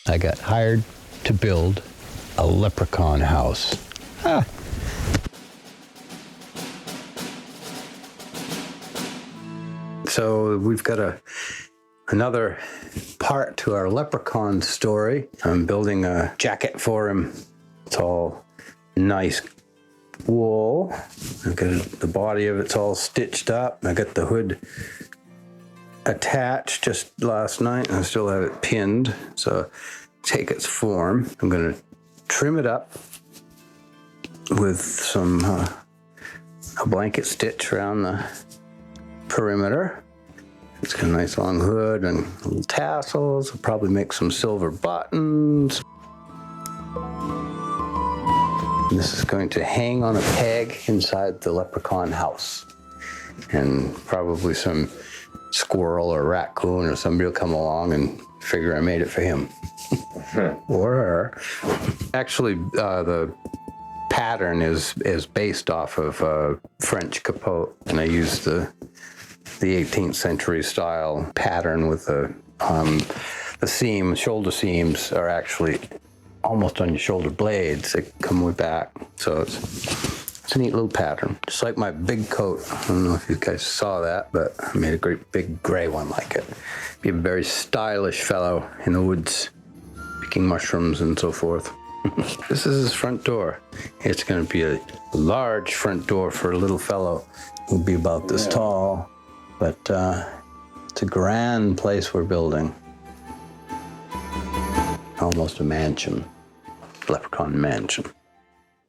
I got hired to build a leprechaun house. Ah. So we've got another part to our leprechaun story. I'm building a jacket for him. It's all nice wool. I've got the body of it's all stitched up. I got the hood attached just last night, and I still have it pinned. So take its form. I'm going to trim it up with some a blanket stitch around the perimeter. It's got a nice long hood and little tassels. I'll probably make some silver buttons. And this is going to hang on a peg inside the leprechaun house. And probably some squirrel or raccoon or somebody will come along and figure I made it for him. Or her. Actually, the pattern is based off of French capote, and I used the 18th century style pattern with the seam, shoulder seams are actually almost on your shoulder blades. They come way back. So it's a neat little pattern. Just like my big coat. I don't know if you guys saw that, but I made a great big gray one like it. Be a very stylish fellow in the woods, picking mushrooms and so forth. This is his front door. It's going to be a large front door for a little fellow who'll be about this tall. But it's a grand place we're building. Almost a mansion, leprechaun mansion.